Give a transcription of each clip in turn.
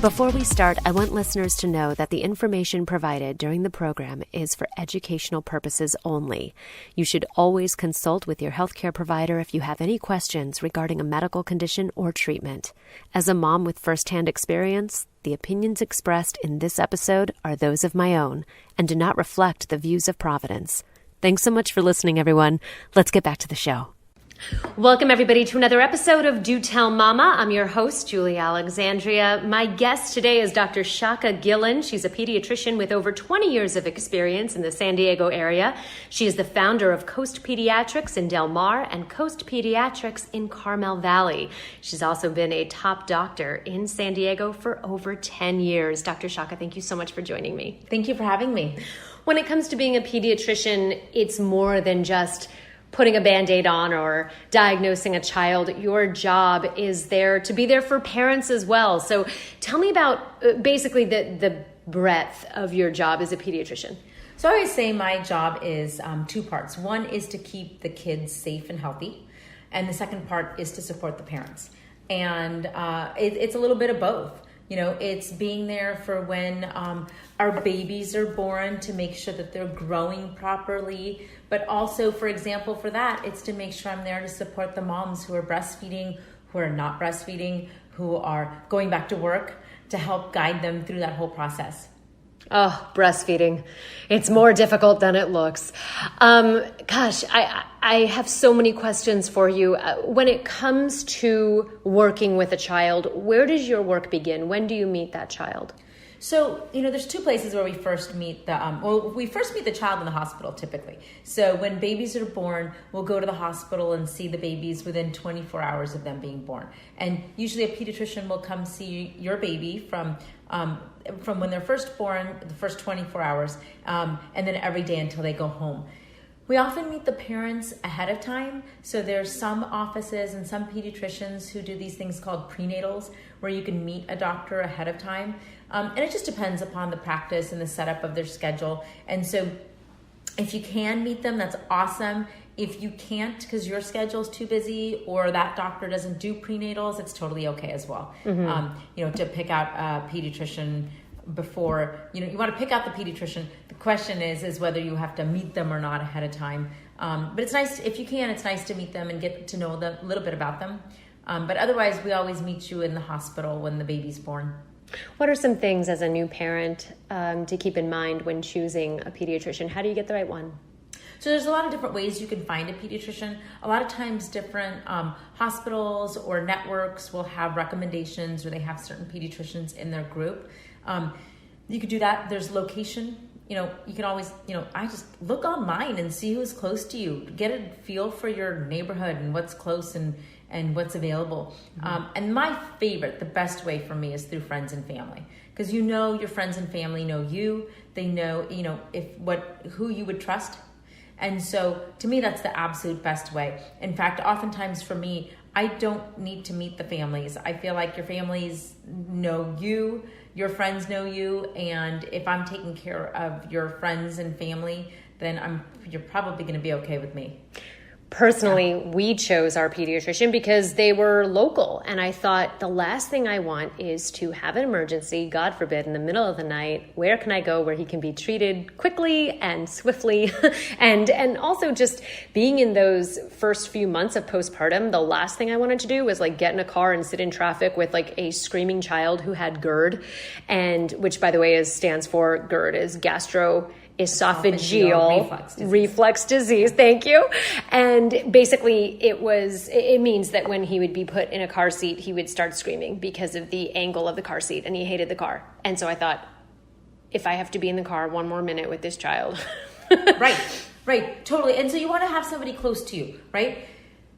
Before we start, I want listeners to know that the information provided during the program is for educational purposes only. You should always consult with your healthcare provider if you have any questions regarding a medical condition or treatment. As a mom with firsthand experience, the opinions expressed in this episode are those of my own and do not reflect the views of Providence. Thanks so much for listening, everyone. Let's get back to the show. Welcome, everybody, to another episode of Do Tell Mama. I'm your host, Julie Alexandria. My guest today is Dr. Shaka Gillen. She's a pediatrician with over 20 years of experience in the San Diego area. She is the founder of Coast Pediatrics in Del Mar and Coast Pediatrics in Carmel Valley. She's also been a top doctor in San Diego for over 10 years. Dr. Shaka, thank you so much for joining me. Thank you for having me. When it comes to being a pediatrician, it's more than just putting a Band-Aid on or diagnosing a child. Your job is to be there for parents as well. So tell me about basically the breadth of your job as a pediatrician. So I always say my job is two parts. One is to keep the kids safe and healthy, and the second part is to support the parents. And it's a little bit of both. You know, it's being there for when our babies are born to make sure that they're growing properly. But also, for example, for that, it's to make sure I'm there to support the moms who are breastfeeding, who are not breastfeeding, who are going back to work, to help guide them through that whole process. Oh, breastfeeding. It's more difficult than it looks. Gosh, I have so many questions for you. When it comes to working with a child, where does your work begin? When do you meet that child? So, there's two places where we first meet we first meet the child in the hospital typically. So when babies are born, we'll go to the hospital and see the babies within 24 hours of them being born. And usually a pediatrician will come see your baby from when they're first born, the first 24 hours, and then every day until they go home. We often meet the parents ahead of time. So there's some offices and some pediatricians who do these things called prenatals, where you can meet a doctor ahead of time. And it just depends upon the practice and the setup of their schedule. And so if you can meet them, that's awesome. If you can't because your schedule's too busy or that doctor doesn't do prenatals, it's totally okay as well. Mm-hmm. To pick out a pediatrician before, you want to pick out the pediatrician. The question is whether you have to meet them or not ahead of time. But it's nice, if you can, it's nice to meet them and get to know them, a little bit about them. But otherwise, we always meet you in the hospital when the baby's born. What are some things as a new parent to keep in mind when choosing a pediatrician? How do you get the right one? So there's a lot of different ways you can find a pediatrician. A lot of times different hospitals or networks will have recommendations or they have certain pediatricians in their group. You could do that. There's location. You can always, I just look online and see who's close to you. Get a feel for your neighborhood and what's close and what's available. Mm-hmm. And my favorite, the best way for me is through friends and family. Because your friends and family know you. They know, who you would trust. And so to me, that's the absolute best way. In fact, oftentimes for me, I don't need to meet the families. I feel like your families know you, your friends know you, and if I'm taking care of your friends and family, then you're probably going to be okay with me. Personally, we chose our pediatrician because they were local. And I thought the last thing I want is to have an emergency, God forbid, in the middle of the night. Where can I go where he can be treated quickly and swiftly? and also just being in those first few months of postpartum, the last thing I wanted to do was get in a car and sit in traffic with a screaming child who had GERD, and which, by the way, stands for GERD, is gastroesophageal reflux disease. Thank you. And basically it means that when he would be put in a car seat, he would start screaming because of the angle of the car seat, and he hated the car. And so I thought, if I have to be in the car one more minute with this child. Right. Totally. And so you want to have somebody close to you, right?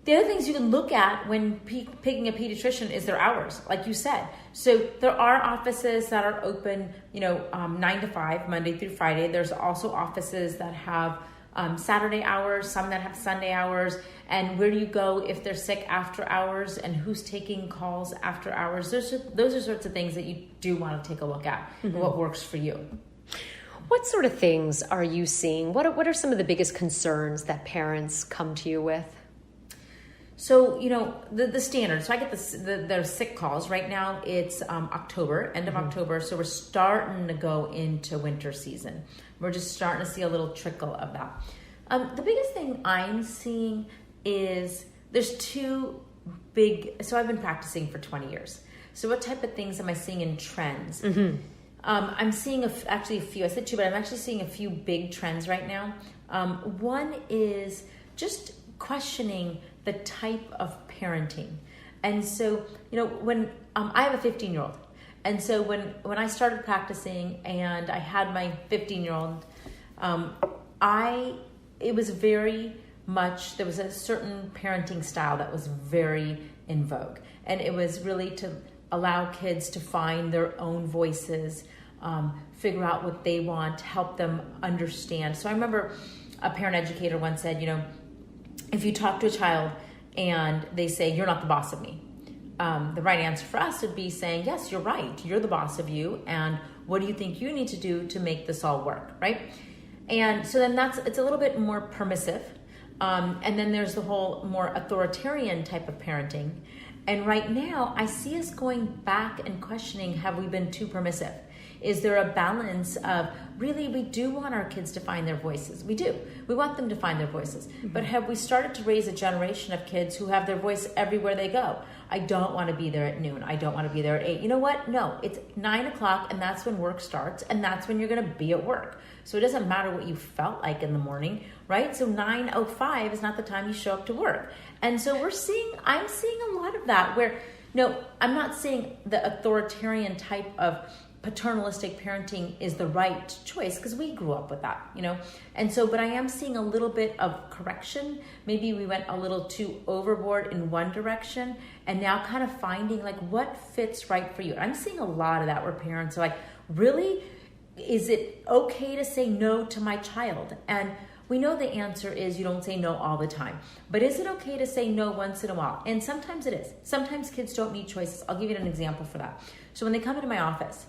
The other things you can look at when picking a pediatrician is their hours, like you said. So there are offices that are open, 9 to 5, Monday through Friday. There's also offices that have Saturday hours, some that have Sunday hours. And where do you go if they're sick after hours, and who's taking calls after hours? Those are sorts of things that you do want to take a look at, mm-hmm. What works for you. What sort of things are you seeing? What are some of the biggest concerns that parents come to you with? So, the standard. So I get the sick calls right now. It's October, end of October. So we're starting to go into winter season. We're just starting to see a little trickle of that. The biggest thing I'm seeing is there's two big, so I've been practicing for 20 years. So what type of things am I seeing in trends? I'm seeing actually a few, I said two, but I'm actually seeing a few big trends right now. One is just questioning the type of parenting. And so, when I have a 15-year-old, and so when I started practicing and I had my 15-year-old, it was very much, there was a certain parenting style that was very in vogue. And it was really to allow kids to find their own voices, figure out what they want, help them understand. So I remember a parent educator once said, if you talk to a child and they say, you're not the boss of me, the right answer for us would be saying, yes, you're right. You're the boss of you. And what do you think you need to do to make this all work, right? And so then it's a little bit more permissive. And then there's the whole more authoritarian type of parenting. And right now, I see us going back and questioning, have we been too permissive? Is there a balance of, really, we do want our kids to find their voices. We do. We want them to find their voices. But have we started to raise a generation of kids who have their voice everywhere they go? I don't want to be there at noon. I don't want to be there at 8. You know what? No, it's 9 o'clock and that's when work starts and that's when you're going to be at work. So it doesn't matter what you felt like in the morning, right? So 9:05 is not the time you show up to work. And so I'm seeing a lot of that where, no, I'm not saying the authoritarian type of paternalistic parenting is the right choice because we grew up with that, And so, but I am seeing a little bit of correction. Maybe we went a little too overboard in one direction and now kind of finding like what fits right for you. I'm seeing a lot of that where parents are like, really? Is it okay to say no to my child? And we know the answer is you don't say no all the time. But is it okay to say no once in a while? And sometimes it is. Sometimes kids don't need choices. I'll give you an example for that. So when they come into my office,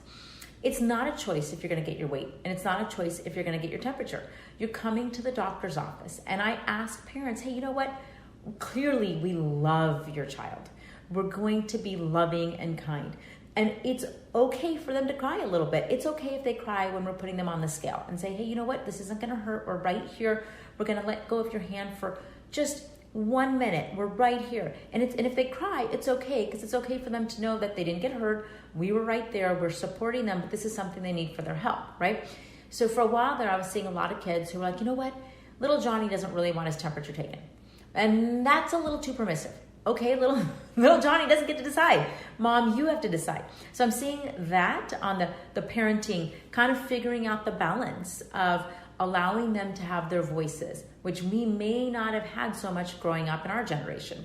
it's not a choice if you're going to get your weight, and it's not a choice if you're going to get your temperature. You're coming to the doctor's office, and I ask parents, hey, you know what? Clearly, we love your child. We're going to be loving and kind. And it's okay for them to cry a little bit. It's okay if they cry when we're putting them on the scale and say, hey, you know what? This isn't going to hurt. We're right here. We're going to let go of your hand for just 1 minute. We're right here. And if they cry, it's okay, because it's okay for them to know that they didn't get hurt. We were right there. We're supporting them, but this is something they need for their help, right? So for a while there, I was seeing a lot of kids who were like, you know what? Little Johnny doesn't really want his temperature taken. And that's a little too permissive. Okay, little Johnny doesn't get to decide. Mom, you have to decide. So I'm seeing that on the parenting, kind of figuring out the balance of allowing them to have their voices, which we may not have had so much growing up in our generation,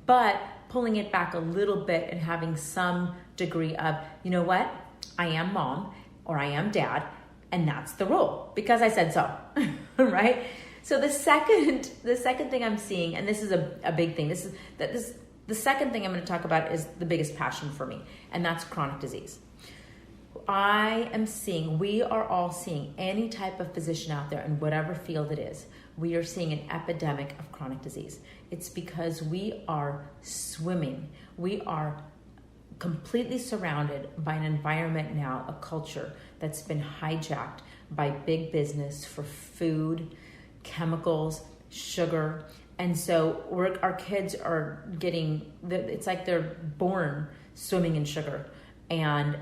but pulling it back a little bit and having some degree of, you know what, I am mom or I am dad, and that's the rule because I said so, right? So the second thing I'm seeing, and this is a big thing, the second thing I'm going to talk about is the biggest passion for me, and that's chronic disease. We are all seeing any type of physician out there in whatever field it is, we are seeing an epidemic of chronic disease. It's because we are swimming. We are completely surrounded by an environment now, a culture that's been hijacked by big business for food, chemicals, sugar. And so our kids are it's like they're born swimming in sugar. And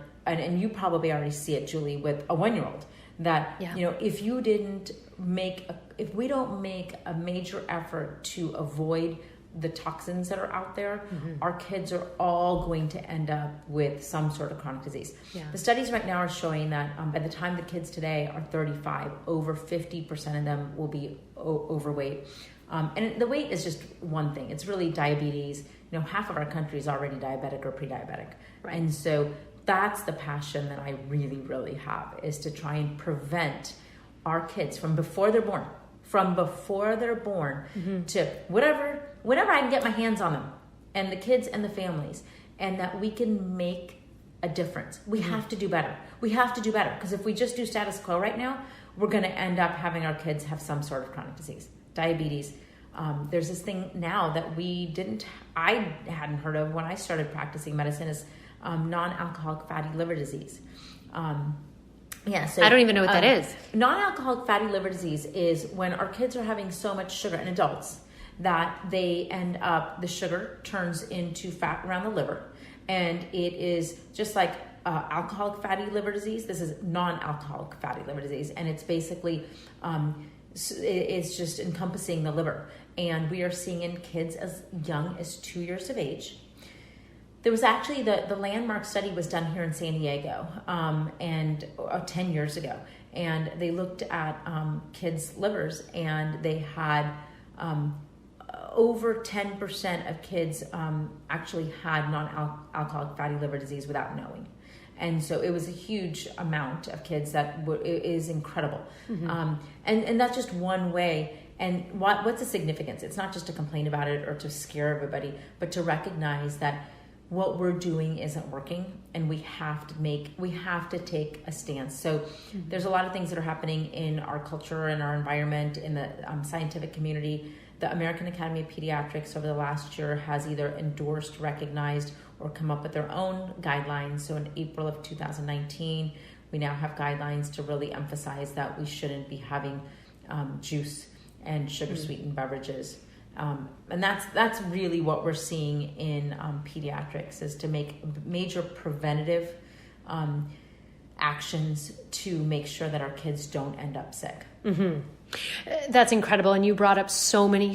you probably already see it, Julie, with a 1-year-old that, if we don't make a major effort to avoid the toxins that are out there, our kids are all going to end up with some sort of chronic disease. Yeah. The studies right now are showing that by the time the kids today are 35, over 50% of them will be overweight. And the weight is just one thing. It's really diabetes. Half of our country is already diabetic or pre-diabetic. Right. And so that's the passion that I really, really have, is to try and prevent our kids from before they're born to whenever I can get my hands on them, and the kids and the families, and that we can make a difference. We have to do better. Because if we just do status quo right now, we're going to end up having our kids have some sort of chronic disease, diabetes, there's this thing now that I hadn't heard of when I started practicing medicine, is non-alcoholic fatty liver disease. So I don't even know what that is. Non-alcoholic fatty liver disease is when our kids are having so much sugar, and adults, that they end up, the sugar turns into fat around the liver. And it is just like alcoholic fatty liver disease. This is non-alcoholic fatty liver disease. And it's basically, it's just encompassing the liver. And we are seeing in kids as young as 2 years of age. There was actually the landmark study was done here in San Diego 10 years ago. And they looked at kids' livers, and they had over 10% of kids actually had non-alcoholic fatty liver disease without knowing. And so it was a huge amount of kids that is incredible. Mm-hmm. And that's just one way. And what's the significance? It's not just to complain about it or to scare everybody, but to recognize that what we're doing isn't working, and we have to take a stance. So there's a lot of things that are happening in our culture and our environment, in the scientific community. The American Academy of Pediatrics over the last year has either endorsed, recognized, or come up with their own guidelines. So in April of 2019, we now have guidelines to really emphasize that we shouldn't be having juice and sugar-sweetened beverages. And that's really what we're seeing in pediatrics, is to make major preventative actions to make sure that our kids don't end up sick. Mm-hmm. That's incredible. And you brought up so many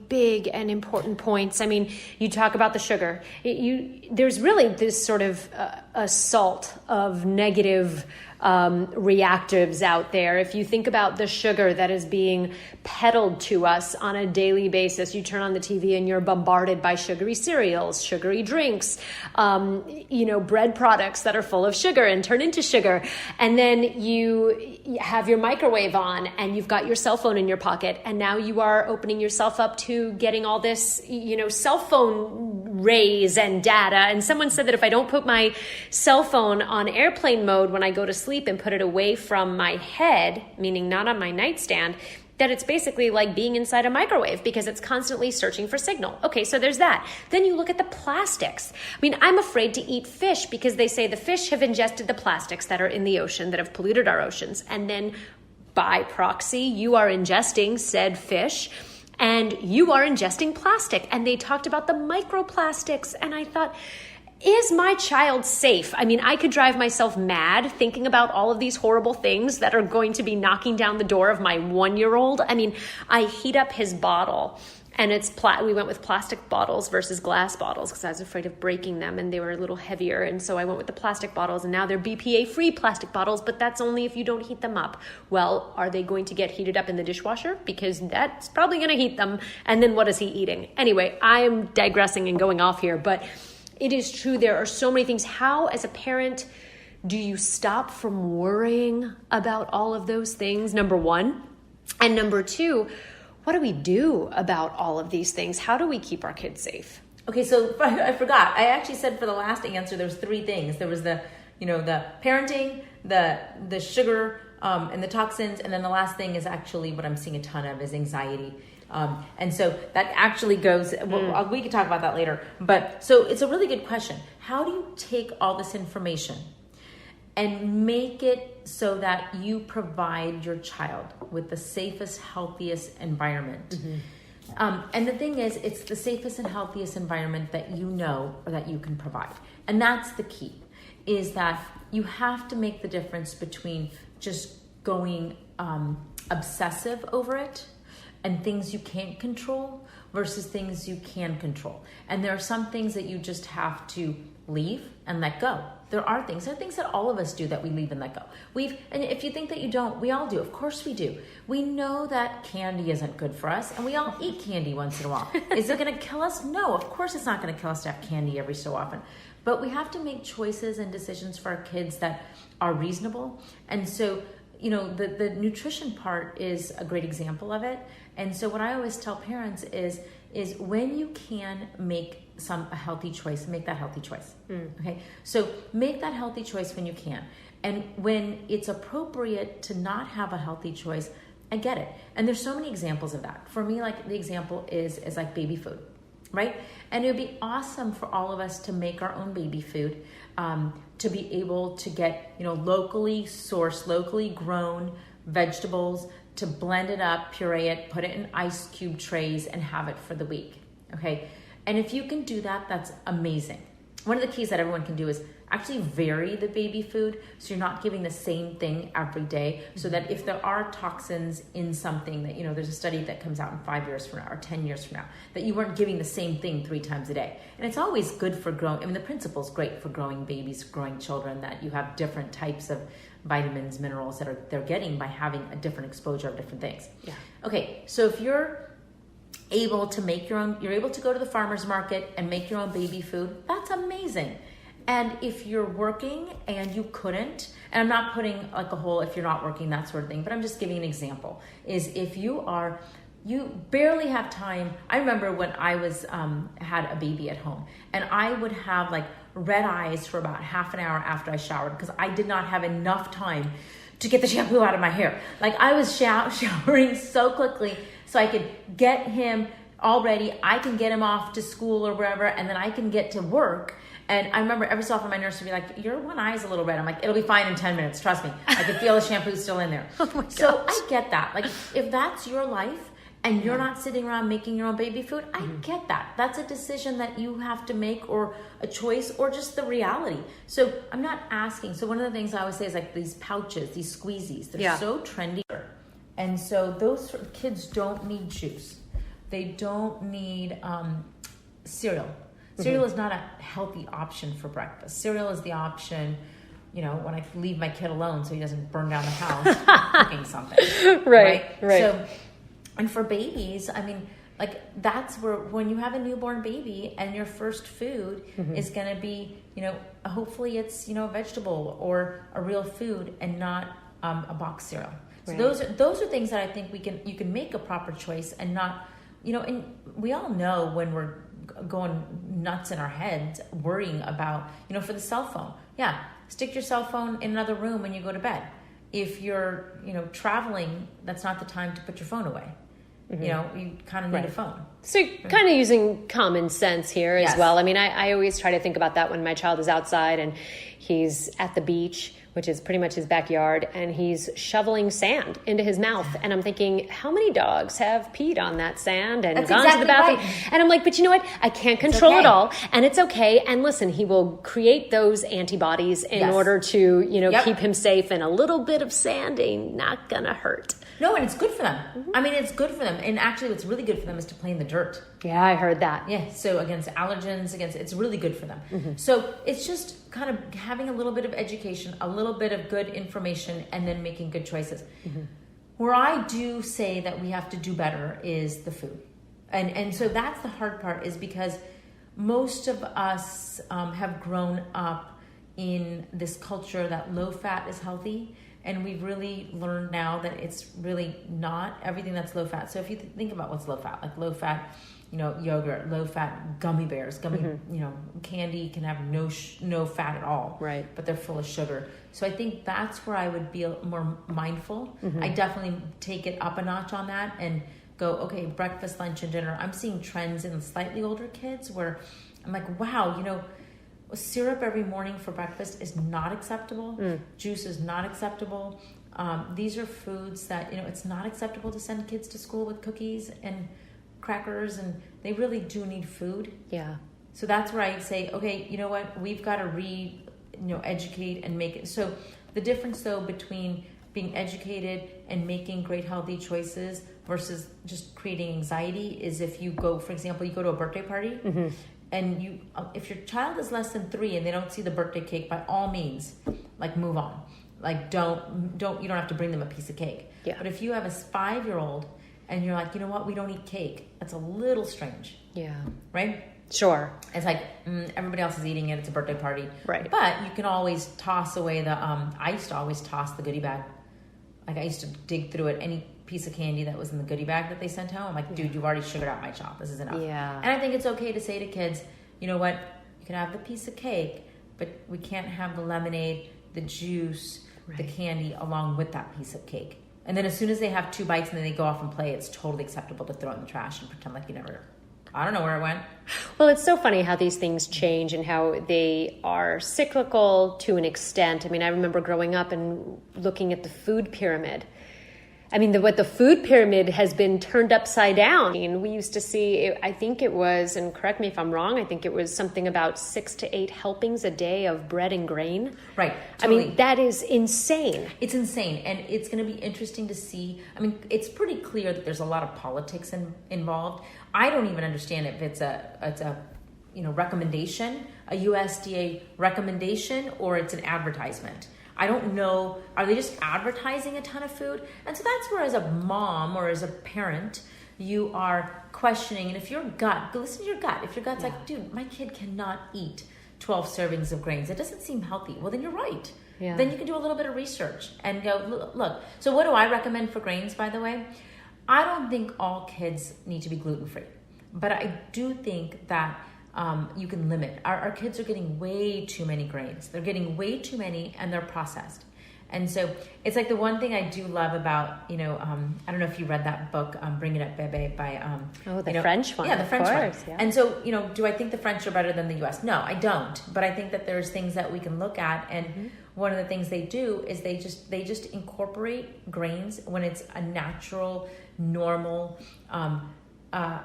big and important points. I mean, you talk about the sugar. There's really this sort of assault of negative reactives out there. If you think about the sugar that is being peddled to us on a daily basis, you turn on the TV and you're bombarded by sugary cereals, sugary drinks, bread products that are full of sugar and turn into sugar. And then you have your microwave on and you've got your cell phone in your pocket. And now you are opening yourself up to getting all this, cell phone rays and data. And someone said that if I don't put my cell phone on airplane mode when I go to sleep and put it away from my head, meaning not on my nightstand, that it's basically like being inside a microwave because it's constantly searching for signal. Okay, so there's that. Then you look at the plastics. I mean, I'm afraid to eat fish because they say the fish have ingested the plastics that are in the ocean that have polluted our oceans. And then by proxy, you are ingesting said fish and you are ingesting plastic. And they talked about the microplastics. And I thought, is my child safe? I mean, I could drive myself mad thinking about all of these horrible things that are going to be knocking down the door of my 1-year-old. I mean, I heat up his bottle and we went with plastic bottles versus glass bottles because I was afraid of breaking them and they were a little heavier. And so I went with the plastic bottles, and now they're BPA-free plastic bottles, but that's only if you don't heat them up. Well, are they going to get heated up in the dishwasher? Because that's probably going to heat them. And then what is he eating? Anyway, I am digressing and going off here, but it is true. There are so many things. How, as a parent, do you stop from worrying about all of those things? Number one. And number two, what do we do about all of these things? How do we keep our kids safe? Okay, so I forgot. I actually said for the last answer, there was 3 things. There was the parenting, the sugar, and the toxins. And then the last thing is actually what I'm seeing a ton of is anxiety. And so that actually goes, we can talk about that later. But so it's a really good question. How do you take all this information and make it so that you provide your child with the safest, healthiest environment? Mm-hmm. And the thing is, it's the safest and healthiest environment that you know or that you can provide. And that's the key, is that you have to make the difference between just going obsessive over it and things you can't control versus things you can control. And there are some things that you just have to leave and let go. There are things that all of us do that we leave and let go. And if you think that you don't, we all do. Of course we do. We know that candy isn't good for us, and we all eat candy once in a while. Is it going to kill us? No, of course it's not going to kill us to have candy every so often. But we have to make choices and decisions for our kids that are reasonable. And so, the nutrition part is a great example of it. And so what I always tell parents is when you can make a healthy choice, make that healthy choice. Okay. So make that healthy choice when you can. And when it's appropriate to not have a healthy choice, I get it. And there's so many examples of that. For me, like the example is like baby food, right? And it would be awesome for all of us to make our own baby food, to be able to get, locally sourced, locally grown vegetables, to blend it up, puree it, put it in ice cube trays and have it for the week, okay? And if you can do that, that's amazing. One of the keys that everyone can do is actually vary the baby food so you're not giving the same thing every day, so that if there are toxins in something that, there's a study that comes out in 5 years from now or 10 years from now, that you weren't giving the same thing 3 times a day. And it's always good for growing, the principle is great for growing babies, growing children, that you have different types of vitamins, minerals that they're getting by having a different exposure of different things. Yeah. Okay, so if you're able to make your own, you're able to go to the farmer's market and make your own baby food, that's amazing. And if you're working and you couldn't, and I'm not putting like a whole, if you're not working, that sort of thing, but I'm just giving an example, is if you barely have time. I remember when I had a baby at home, and I would have like red eyes for about half an hour after I showered because I did not have enough time to get the shampoo out of my hair. Like I was showering so quickly so I could get him all ready. I can get him off to school or wherever, and then I can get to work. And I remember every so often my nurse would be like, your one eye is a little red. I'm like, it'll be fine in 10 minutes. Trust me. I can feel the shampoo still in there. Oh my gosh. So I get that. Like if that's your life and you're not sitting around making your own baby food, I get that. That's a decision that you have to make, or a choice, or just the reality. So I'm not asking. So one of the things I always say is like these pouches, these squeezies, they're so trendy. And so those kids don't need juice. They don't need cereal. Cereal is not a healthy option for breakfast. Cereal is the option, when I leave my kid alone so he doesn't burn down the house cooking something. Right. So, and for babies, like that's where, when you have a newborn baby and your first food is going to be, hopefully it's, a vegetable or a real food and not a box cereal. So those are things that I think you can make a proper choice and not, and we all know when we're going nuts in our heads worrying about, for the cell phone. Yeah, stick your cell phone in another room when you go to bed. If you're, traveling, that's not the time to put your phone away. You kind of need a phone. So you're kind of using common sense here as well. I always try to think about that when my child is outside and he's at the beach, which is pretty much his backyard, and he's shoveling sand into his mouth. And I'm thinking, how many dogs have peed on that sand and gone to the bathroom? Right. And I'm like, but you know what? I can't control it all, and it's okay. And listen, he will create those antibodies in order to, keep him safe, and a little bit of sand ain't not gonna hurt. No, and it's good for them. It's good for them. And actually what's really good for them is to play in the dirt. Yeah, I heard that. Yeah, so against allergens, it's really good for them. So it's just kind of having a little bit of education, a little bit of good information, and then making good choices. Where I do say that we have to do better is the food. And so that's the hard part, is because most of us have grown up in this culture that low fat is healthy. And we've really learned now that it's really not everything that's low fat. So if you think about what's low fat, like low fat, yogurt, low fat gummy bears, candy can have no fat at all, right? But they're full of sugar. So I think that's where I would be more mindful. I definitely take it up a notch on that and go, okay, breakfast, lunch, and dinner. I'm seeing trends in slightly older kids where I'm like, wow, syrup every morning for breakfast is not acceptable. Juice is not acceptable. These are foods that, it's not acceptable to send kids to school with cookies and crackers, and they really do need food. Yeah. So that's where I say, okay, you know what? We've got to educate and make it. So the difference though between being educated and making great healthy choices versus just creating anxiety is if you go, for example, you go to a birthday party and if your child is less than 3 and they don't see the birthday cake, by all means, like move on. Like you don't have to bring them a piece of cake. Yeah. But if you have a 5-year-old and you're like, you know what, we don't eat cake, that's a little strange. Yeah. Right? Sure. It's like everybody else is eating it. It's a birthday party. Right. But you can always toss away I used to always toss the goodie bag. Like I used to dig through it, any piece of candy that was in the goodie bag that they sent home. I'm like, dude, you've already sugared out my chocolate. This is enough. Yeah. And I think it's okay to say to kids, you know what, you can have the piece of cake, but we can't have the lemonade, the juice, the candy along with that piece of cake. And then as soon as they have 2 bites and then they go off and play, it's totally acceptable to throw it in the trash and pretend like you never... I don't know where it went. Well, it's so funny how these things change and how they are cyclical to an extent. I mean, I remember growing up and looking at the food pyramid. I mean, what the food pyramid has been turned upside down. I mean, we used to see, I think it was, and correct me if I'm wrong, I think it was something about 6 to 8 helpings a day of bread and grain. Right. Totally. I mean, that is insane. It's insane. And it's going to be interesting to see. I mean, it's pretty clear that there's a lot of politics involved. I don't even understand if it's a recommendation, a USDA recommendation, or it's an advertisement. I don't know. Are they just advertising a ton of food? And so that's where, as a mom or as a parent, you are questioning. And if your gut, go listen to your gut. If your gut's like, dude, my kid cannot eat 12 servings of grains, it doesn't seem healthy. Well, then you're right. Yeah. Then you can do a little bit of research and go, look. So what do I recommend for grains, by the way? I don't think all kids need to be gluten-free, but I do think that you can limit. Our kids are getting way too many grains. They're getting way too many, and they're processed. And so it's like the one thing I do love about, I don't know if you read that book, Bring It Up Bebe by... French one. Yeah, the French one. Yeah. And so, do I think the French are better than the U.S.? No, I don't. But I think that there's things that we can look at. And one of the things they do is they just incorporate grains when it's a natural, normal,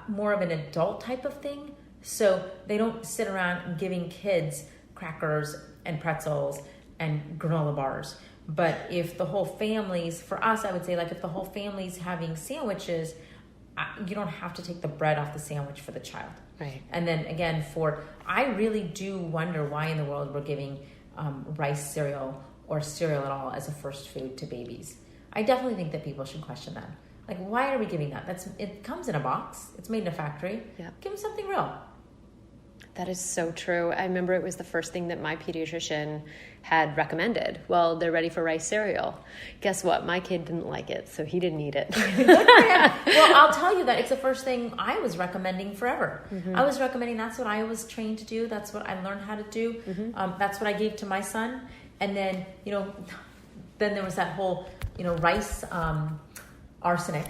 more of an adult type of thing. So they don't sit around giving kids crackers and pretzels and granola bars. But if the whole family's, for us, I would say, like, if the whole family's having sandwiches, you don't have to take the bread off the sandwich for the child. Right. And then again, I really do wonder why in the world we're giving rice cereal or cereal at all as a first food to babies. I definitely think that people should question that. Like, why are we giving that? It comes in a box. It's made in a factory. Yeah. Give them something real. That is so true. I remember it was the first thing that my pediatrician had recommended. Well, they're ready for rice cereal. Guess what? My kid didn't like it, so he didn't eat it. Well, I'll tell you that it's the first thing I was recommending forever. Mm-hmm. I was recommending, that's what I was trained to do. That's what I learned how to do. Mm-hmm. That's what I gave to my son. And then, then there was that whole, rice arsenic,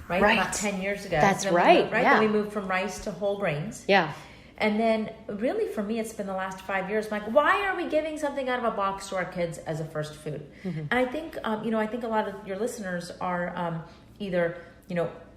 right? Right. About 10 years ago. That's right. Right. Yeah. Then we moved from rice to whole grains. Yeah. And then really for me, it's been the last 5 years. I'm like, why are we giving something out of a box to our kids as a first food? Mm-hmm. And I think, I think a lot of your listeners are either,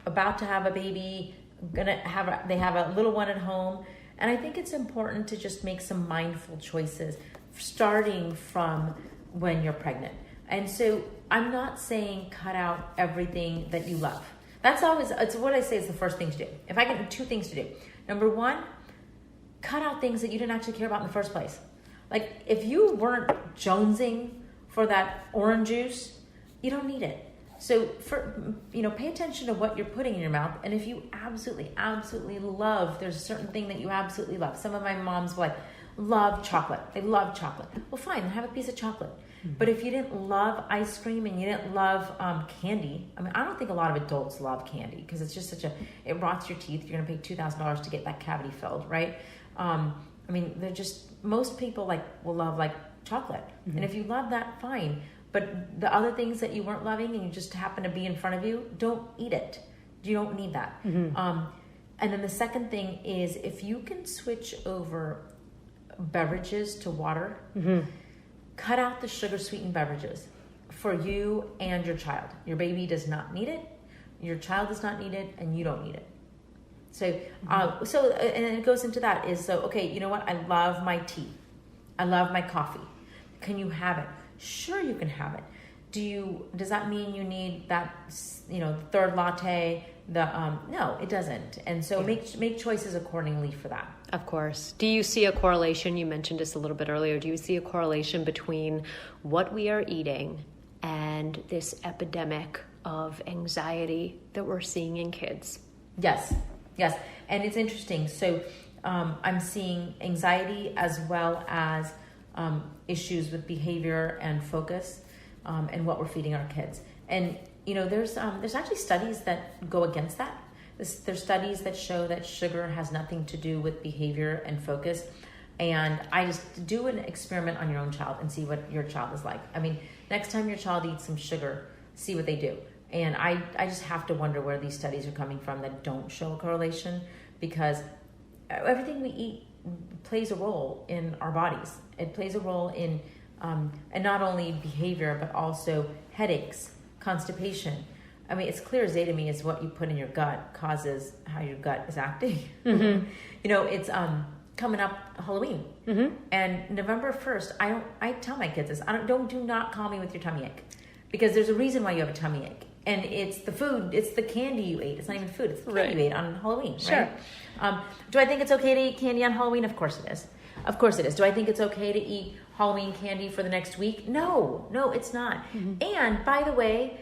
about to have a baby, they have a little one at home. And I think it's important to just make some mindful choices starting from when you're pregnant. And so I'm not saying cut out everything that you love. It's what I say is the first thing to do. If I get 2 things to do. Number 1, cut out things that you didn't actually care about in the first place. Like, if you weren't jonesing for that orange juice, you don't need it. So pay attention to what you're putting in your mouth. And if you absolutely, absolutely love, there's a certain thing that you absolutely love. Some of my moms love chocolate. They love chocolate. Well, fine, have a piece of chocolate. Mm-hmm. But if you didn't love ice cream and you didn't love candy, I don't think a lot of adults love candy because it's just it rots your teeth. You're going to pay $2,000 to get that cavity filled, right? Most people will love chocolate. Mm-hmm. And if you love that, fine. But the other things that you weren't loving and you just happen to be in front of you, don't eat it. You don't need that. Mm-hmm. And then the second thing is if you can switch over beverages to water, mm-hmm. cut out the sugar-sweetened beverages for you and your child. Your baby does not need it, your child does not need it, and you don't need it. So, and it goes into that is, okay, you know what? I love my tea. I love my coffee. Can you have it? Sure, you can have it. Does that mean you need that, third latte? No, it doesn't. And so make choices accordingly for that. Of course. Do you see a correlation? You mentioned this a little bit earlier. Do you see a correlation between what we are eating and this epidemic of anxiety that we're seeing in kids? Yes. And it's interesting. So I'm seeing anxiety as well as issues with behavior and focus and what we're feeding our kids. And, there's actually studies that go against that. There's studies that show that sugar has nothing to do with behavior and focus. And I just do an experiment on your own child and see what your child is like. Next time your child eats some sugar, see what they do. And I just have to wonder where these studies are coming from that don't show a correlation, because everything we eat plays a role in our bodies. It plays a role in, and not only behavior, but also headaches, constipation. I mean, it's clear as day to me is what you put in your gut causes how your gut is acting. Mm-hmm. It's coming up Halloween, and November 1st. I tell my kids this. Do not call me with your tummy ache, because there's a reason why you have a tummy ache, and it's the food, it's the candy you ate. It's not even food; it's the candy you ate on Halloween. Sure. Right? Do I think it's okay to eat candy on Halloween? Of course it is. Of course it is. Do I think it's okay to eat Halloween candy for the next week? No, it's not. Mm-hmm. And by the way,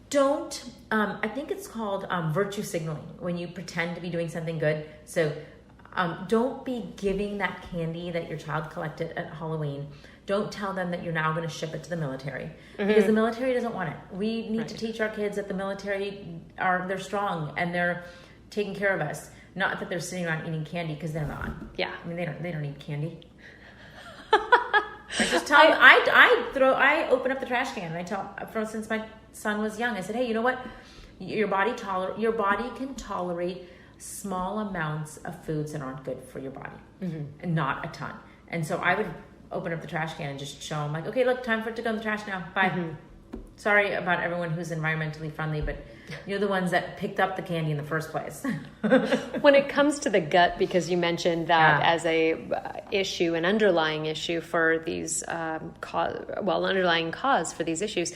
don't. I think it's called virtue signaling, when you pretend to be doing something good. So. Don't be giving that candy that your child collected at Halloween. Don't tell them that you're now going to ship it to the military, because the military doesn't want it. We need to teach our kids that the military they're strong and they're taking care of us. Not that they're sitting around eating candy, because they're not. Yeah, I mean they don't eat candy. I just tell them, I open up the trash can and I tell, since my son was young, I said, hey, you know what? Your body can tolerate small amounts of foods that aren't good for your body, and not a ton. And so I would open up the trash can and just show them, like, okay, look, time for it to go in the trash now. Bye. Mm-hmm. Sorry about everyone who's environmentally friendly, but you're the ones that picked up the candy in the first place. When it comes to the gut, because you mentioned that as a issue, an underlying issue for these underlying cause for these issues,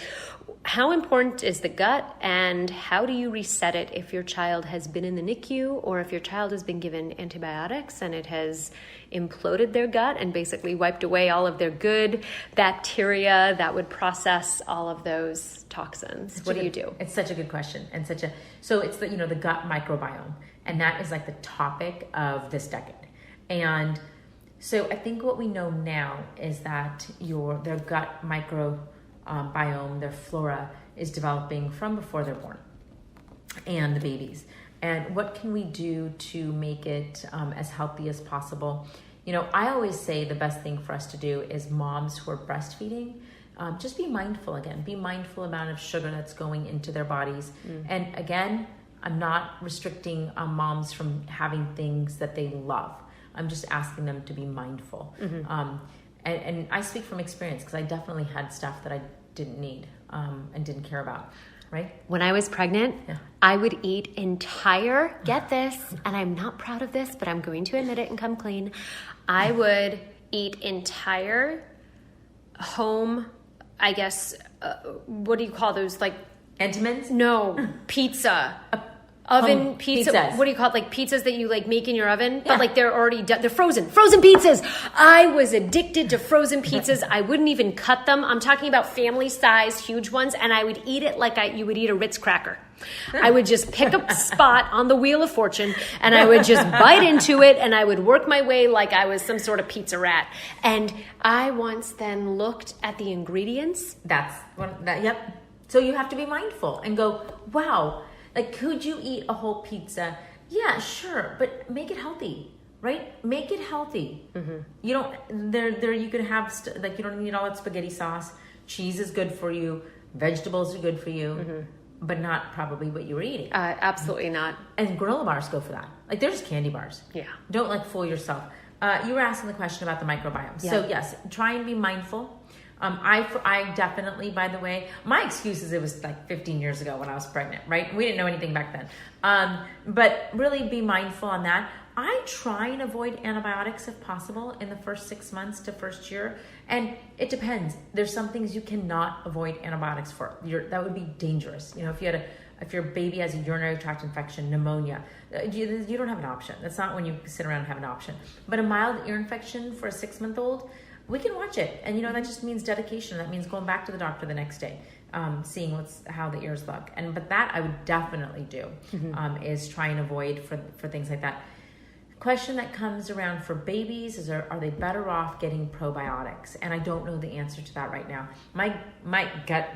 how important is the gut, and how do you reset it if your child has been in the NICU, or if your child has been given antibiotics and it has imploded their gut and basically wiped away all of their good bacteria that would process all of those toxins? What do you do? It's such a good question, and so it's the the gut microbiome, and that is like the topic of this decade. And so I think what we know now is that their gut microbiome, their flora, is developing from before they're born, and the babies. And what can we do to make it as healthy as possible? I always say the best thing for us to do is moms who are breastfeeding, just be mindful again. Be mindful amount of sugar that's going into their bodies. And again, I'm not restricting moms from having things that they love. I'm just asking them to be mindful. And I speak from experience, because I definitely had stuff that I didn't need and didn't care about. Right? When I was pregnant, I would eat get this, and I'm not proud of this, but I'm going to admit it and come clean. I would eat entire home, I guess, what do you call those? Like Entenmann's? No, pizza. Oven pizza. Pizzas. What do you call it? Like pizzas that you like make in your oven, but like they're already done. They're frozen pizzas. I was addicted to frozen pizzas. I wouldn't even cut them. I'm talking about family size, huge ones, and I would eat it like you would eat a Ritz cracker. I would just pick a spot on the Wheel of Fortune, and I would just bite into it, and I would work my way like I was some sort of pizza rat. And I once then looked at the ingredients. Yep. So you have to be mindful and go, wow. Like, could you eat a whole pizza? Yeah, sure, but make it healthy, right? Make it healthy. You don't. You can have you don't need all that spaghetti sauce. Cheese is good for you. Vegetables are good for you, but not probably what you were eating. Absolutely not. And granola bars go for that. Like, they're just candy bars. Yeah. Don't fool yourself. You were asking the question about the microbiome. Yeah. So yes, try and be mindful. I definitely, by the way, my excuse is it was like 15 years ago when I was pregnant, right? We didn't know anything back then. But really be mindful on that. I try and avoid antibiotics if possible in the first 6 months to first year. And it depends. There's some things you cannot avoid antibiotics for. That would be dangerous. If your baby has a urinary tract infection, pneumonia, you don't have an option. That's not when you sit around and have an option. But a mild ear infection for a 6-month-old, we can watch it. And that just means dedication. That means going back to the doctor the next day, seeing how the ears look. But that I would definitely do, is try and avoid for things like that. Question that comes around for babies is, are they better off getting probiotics? And I don't know the answer to that right now. My gut,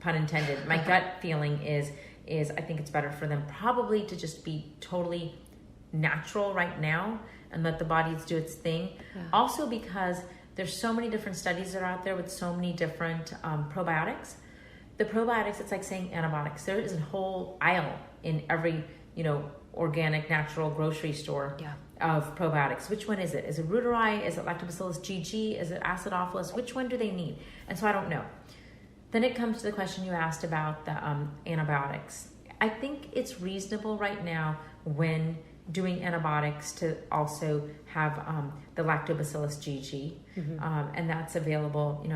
pun intended, my gut feeling is I think it's better for them probably to just be totally natural right now and let the body do its thing. Yeah. Also because there's so many different studies that are out there with so many different probiotics. the probiotics, it's like saying antibiotics. There is a whole aisle in every, organic, natural grocery store of probiotics. Which one is it? Is it Reuteri? Is it Lactobacillus GG? Is it Acidophilus? Which one do they need? And so I don't know. Then it comes to the question you asked about the antibiotics. I think it's reasonable right now when doing antibiotics to also have the Lactobacillus GG, and that's available,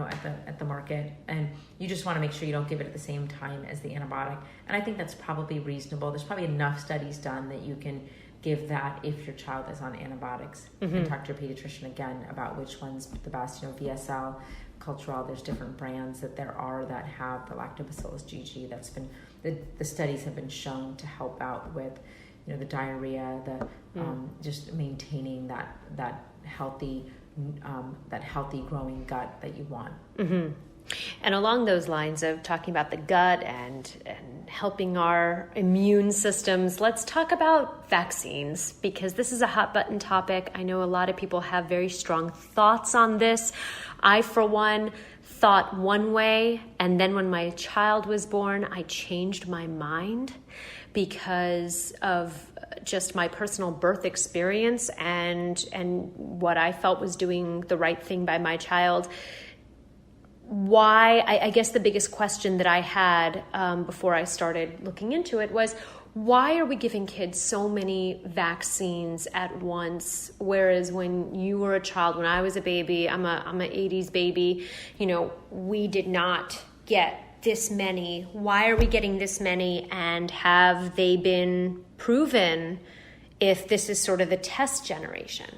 at the market. And you just want to make sure you don't give it at the same time as the antibiotic. And I think that's probably reasonable. There's probably enough studies done that you can give that if your child is on antibiotics. And talk to your pediatrician again about which one's the best. VSL, Cultural, there's different brands that there are that have the Lactobacillus GG. That's been the studies have been shown to help out with the diarrhea, just maintaining that healthy growing gut that you want. And along those lines of talking about the gut and helping our immune systems, let's talk about vaccines, because this is a hot button topic. I know a lot of people have very strong thoughts on this. I, for one, thought one way, and then when my child was born, I changed my mind because of just my personal birth experience and what I felt was doing the right thing by my child. Why, I guess the biggest question that I had before I started looking into it was, why are we giving kids so many vaccines at once? Whereas when you were a child, when I was a baby, I'm an 80s baby, we did not get this many. Why are we getting this many? And have they been proven if this is sort of the test generation?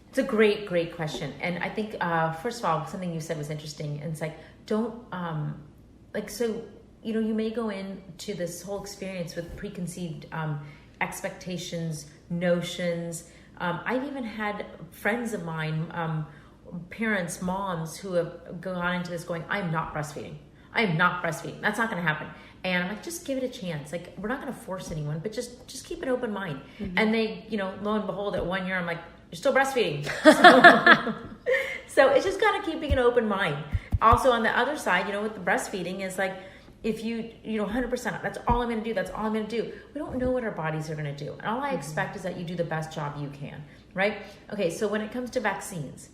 It's a great, great question. And I think, first of all, something you said was interesting. And it's like, you may go into this whole experience with preconceived expectations, notions. I've even had friends of mine, parents, moms, who have gone into this going, I'm not breastfeeding. I am not breastfeeding. That's not going to happen. And I'm like, just give it a chance. Like, we're not going to force anyone, but just keep an open mind. And they, lo and behold, at 1 year, I'm like, you're still breastfeeding. So it's just kind of keeping an open mind. Also, on the other side, with the breastfeeding is like, if you 100%, that's all I'm going to do. That's all I'm going to do. We don't know what our bodies are going to do. And all I expect is that you do the best job you can, right? Okay, so when it comes to vaccines,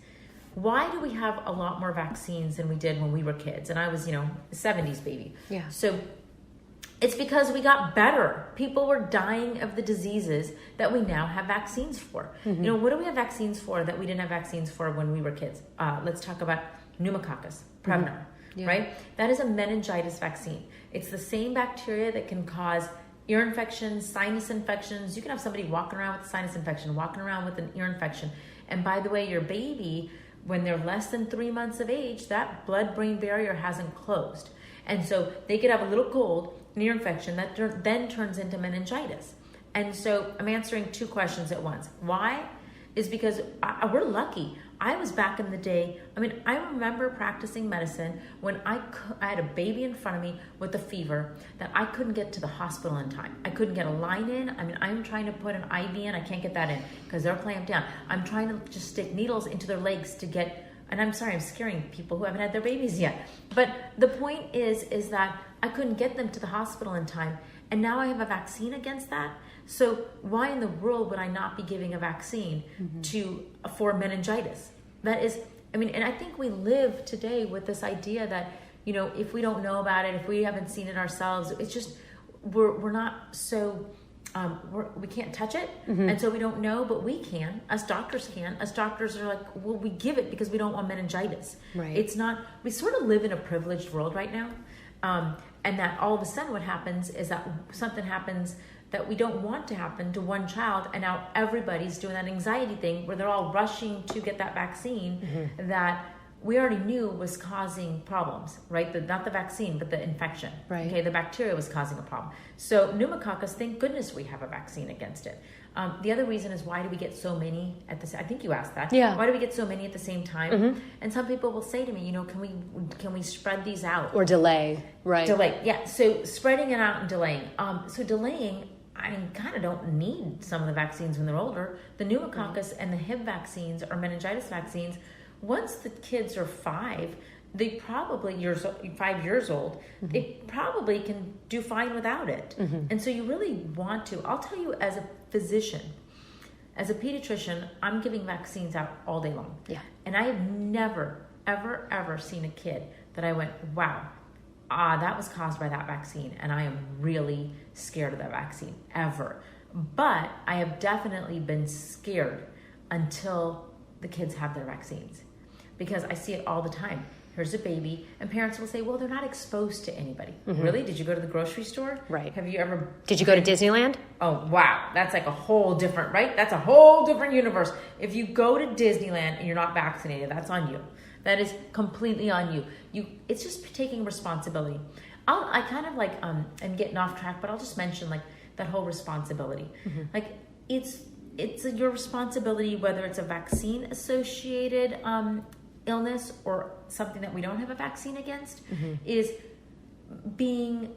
why do we have a lot more vaccines than we did when we were kids? And I was, 70s baby. Yeah. So it's because we got better. People were dying of the diseases that we now have vaccines for. What do we have vaccines for that we didn't have vaccines for when we were kids? Let's talk about pneumococcus, Prevnar, right? That is a meningitis vaccine. It's the same bacteria that can cause ear infections, sinus infections. You can have somebody walking around with a sinus infection, walking around with an ear infection. And by the way, your baby, when they're less than 3 months of age, that blood-brain barrier hasn't closed. And so they could have a little cold, an ear infection, that then turns into meningitis. And so I'm answering two questions at once. Why? Is because we're lucky. I was back in the day, I remember practicing medicine when I had a baby in front of me with a fever that I couldn't get to the hospital in time. I couldn't get a line in. I'm trying to put an IV in. I can't get that in because they're clamped down. I'm trying to just stick needles into their legs to get, and I'm sorry, I'm scaring people who haven't had their babies yet. But the point is that I couldn't get them to the hospital in time. And now I have a vaccine against that. So why in the world would I not be giving a vaccine for meningitis? That is, and I think we live today with this idea that, if we don't know about it, if we haven't seen it ourselves, it's just, we're not so, we can't touch it. And so we don't know, but we can. Us doctors can. Us doctors are like, well, we give it because we don't want meningitis. Right. It's not, we sort of live in a privileged world right now. And that all of a sudden what happens is that something happens that we don't want to happen to one child, and now everybody's doing that anxiety thing where they're all rushing to get that vaccine that we already knew was causing problems, right? Not the vaccine, but the infection. Right. Okay, the bacteria was causing a problem. So pneumococcus, thank goodness we have a vaccine against it. The other reason is, why do we get so many at the same? I think you asked that. Yeah. Why do we get so many at the same time? And some people will say to me, can we spread these out or delay? Right. Delay. Yeah. So spreading it out and delaying. So delaying, I kind of don't need some of the vaccines when they're older. The pneumococcus and the Hib vaccines or meningitis vaccines, once the kids are 5, they probably 5 years old, they probably can do fine without it. And so you really want to. I'll tell you, as a physician, as a pediatrician, I'm giving vaccines out all day long. Yeah. And I have never, ever, ever seen a kid that I went, wow, that was caused by that vaccine, and I am really scared of that vaccine, ever. But I have definitely been scared until the kids have their vaccines, because I see it all the time. Here's a baby, and parents will say, well, they're not exposed to anybody. Really? Did you go to the grocery store? Right. Have you ever... Did you go to Disneyland? Oh, wow. That's like a whole different, right? That's a whole different universe. If you go to Disneyland and you're not vaccinated, that's on you. That is completely on you. It's just taking responsibility. I kind of like, I'm getting off track, but I'll just mention like that whole responsibility. Like it's your responsibility, whether it's a vaccine associated illness or something that we don't have a vaccine against, is being,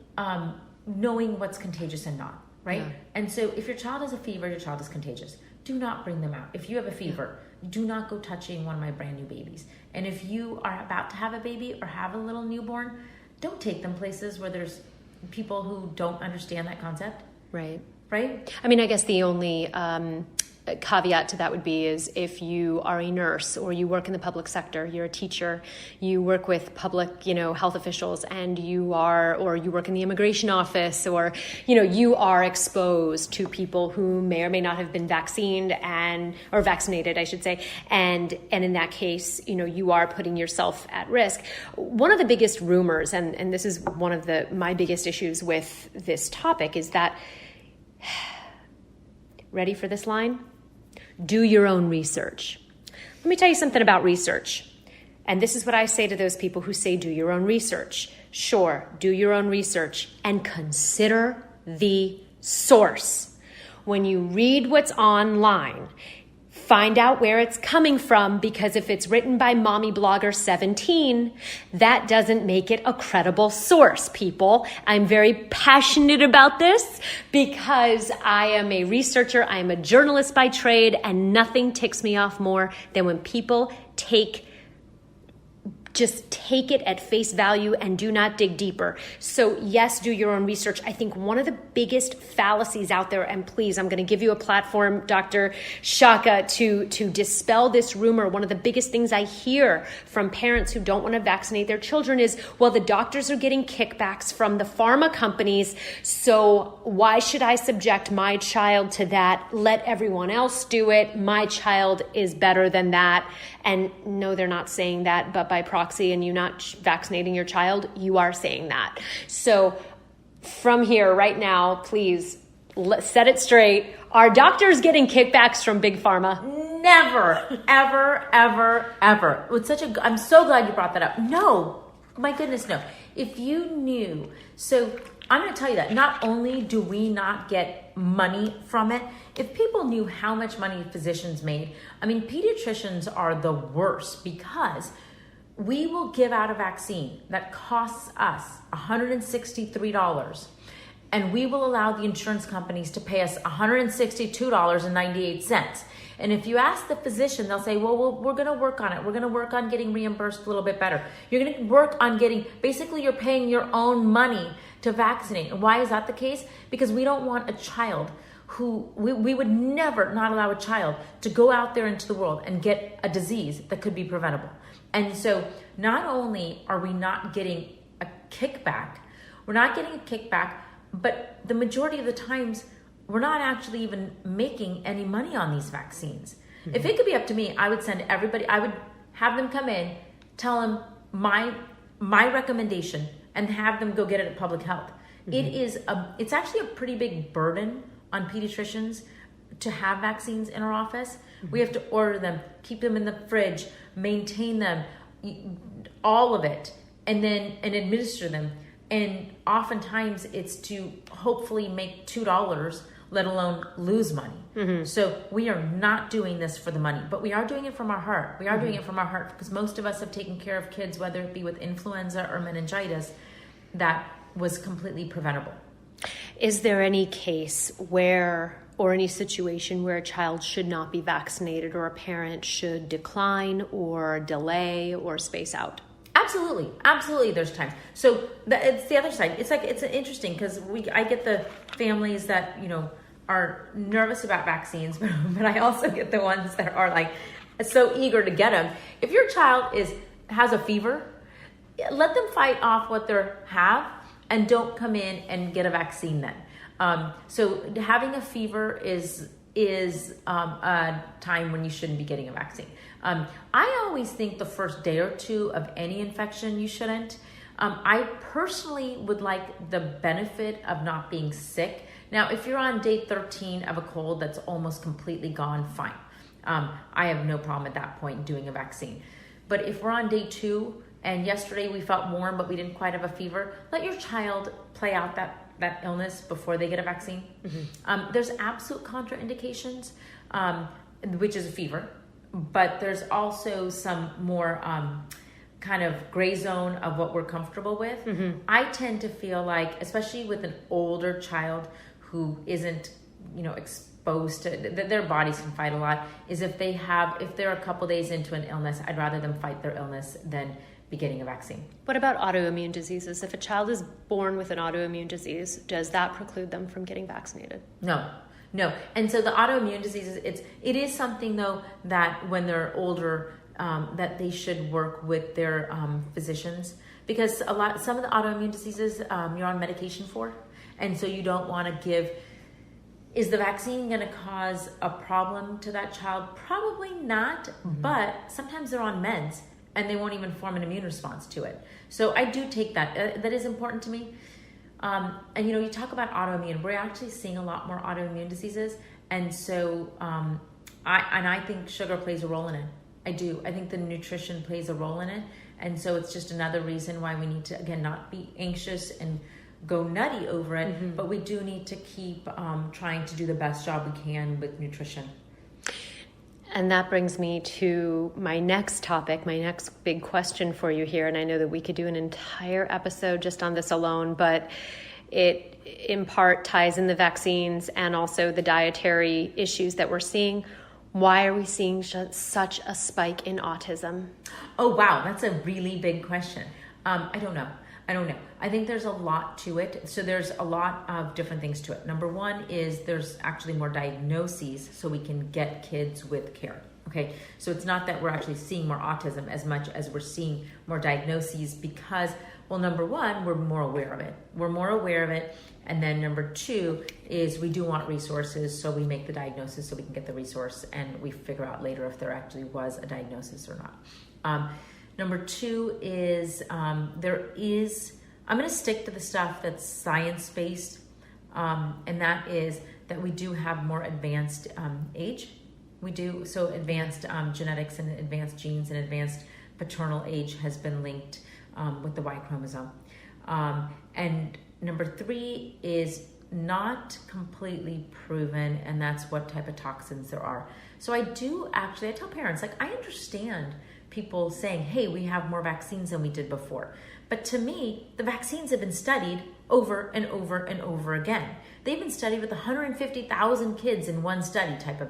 knowing what's contagious and not, right? Yeah. And so if your child has a fever, your child is contagious. Do not bring them out. If you have a fever, do not go touching one of my brand new babies. And if you are about to have a baby or have a little newborn, don't take them places where there's people who don't understand that concept. Right. Right? I mean, I guess the only caveat to that would be is if you are a nurse or you work in the public sector, you're a teacher, you work with public, health officials, and you work in the immigration office, or, you are exposed to people who may or may not have been vaccinated, I should say. And in that case, you are putting yourself at risk. One of the biggest rumors, and this is one of my biggest issues with this topic, is that, ready for this line? Do your own research. Let me tell you something about research. And this is what I say to those people who say, do your own research. Sure, do your own research and consider the source. When you read what's online, find out where it's coming from, because if it's written by Mommy Blogger 17, that doesn't make it a credible source, people. I'm very passionate about this because I am a researcher, I am a journalist by trade, and nothing ticks me off more than when people just take it at face value and do not dig deeper. So yes, do your own research. I think one of the biggest fallacies out there, and please, I'm going to give you a platform, Dr. Shaka, to dispel this rumor. One of the biggest things I hear from parents who don't want to vaccinate their children is, well, the doctors are getting kickbacks from the pharma companies, so why should I subject my child to that? Let everyone else do it. My child is better than that. And no, they're not saying that, but by proxy and you not vaccinating your child, you are saying that. So from here, right now, please set it straight. Are doctors getting kickbacks from Big Pharma? Never, ever, ever, ever. I'm so glad you brought that up. No, my goodness, no. If you knew, so I'm going to tell you that not only do we not get money from it, if people knew how much money physicians made, pediatricians are the worst, because we will give out a vaccine that costs us $163, and we will allow the insurance companies to pay us $162.98. And if you ask the physician, they'll say, well, we're going to work on it. We're going to work on getting reimbursed a little bit better. You're going to work on basically you're paying your own money to vaccinate. And why is that the case? Because we don't want a child we would never not allow a child to go out there into the world and get a disease that could be preventable. And so not only are we not getting a kickback, but the majority of the times we're not actually even making any money on these vaccines. Mm-hmm. If it could be up to me, I would send everybody, I would have them come in, tell them my recommendation, and have them go get it at public health. Mm-hmm. It's actually a pretty big burden on pediatricians to have vaccines in our office. Mm-hmm. We have to order them, keep them in the fridge, maintain them, all of it, and administer them. And oftentimes it's to hopefully make $2, let alone lose money. Mm-hmm. So we are not doing this for the money, but we are doing it from our heart. We are doing it from our heart because most of us have taken care of kids, whether it be with influenza or meningitis, that was completely preventable. Is there any case or any situation where a child should not be vaccinated or a parent should decline or delay or space out? Absolutely. There's times. So it's the other side. It's interesting because I get the families that are nervous about vaccines, but I also get the ones that are like so eager to get them. If your child has a fever, let them fight off what they have, and don't come in and get a vaccine then. So having a fever is a time when you shouldn't be getting a vaccine. I always think the first day or two of any infection, you shouldn't. I personally would like the benefit of not being sick. Now, if you're on day 13 of a cold that's almost completely gone, fine. I have no problem at that point doing a vaccine. But if we're on day 2 and yesterday we felt warm but we didn't quite have a fever, let your child play out that illness before they get a vaccine. Mm-hmm. There's absolute contraindications, which is a fever, but there's also some more kind of gray zone of what we're comfortable with. Mm-hmm. I tend to feel like, especially with an older child who isn't, exposed to, their bodies can fight a lot, is if they're a couple days into an illness, I'd rather them fight their illness than be getting a vaccine. What about autoimmune diseases? If a child is born with an autoimmune disease, does that preclude them from getting vaccinated? No. And so the autoimmune diseases, it is something though that when they're older, that they should work with their physicians, because some of the autoimmune diseases you're on medication for, and so you don't want to give. Is the vaccine going to cause a problem to that child? Probably not, mm-hmm. But sometimes they're on meds and they won't even form an immune response to it. So I do take that. That is important to me. And you talk about autoimmune. We're actually seeing a lot more autoimmune diseases, and so I think sugar plays a role in it. I do. I think the nutrition plays a role in it, and so it's just another reason why we need to, again, not be anxious and go nutty over it, mm-hmm. But we do need to keep trying to do the best job we can with nutrition. And that brings me to my next topic, my next big question for you here. And I know that we could do an entire episode just on this alone, but it in part ties in the vaccines and also the dietary issues that we're seeing. Why are we seeing such a spike in autism? Oh, wow. That's a really big question. I don't know. I think there's a lot to it. So there's a lot of different things to it. Number one is there's actually more diagnoses so we can get kids with care. Okay, so it's not that we're actually seeing more autism as much as we're seeing more diagnoses because, well, number one, we're more aware of it. And then number two is we do want resources, so we make the diagnosis so we can get the resource and we figure out later if there actually was a diagnosis or not. Number two is I'm going to stick to the stuff that's science-based, and that is that we do have more advanced age. We do, so advanced genetics and advanced genes and advanced paternal age has been linked with the Y chromosome. And number three is not completely proven, and that's what type of toxins there are. So I tell parents, I understand people saying, hey, we have more vaccines than we did before. But to me, the vaccines have been studied over and over and over again. They've been studied with 150,000 kids in one study type of,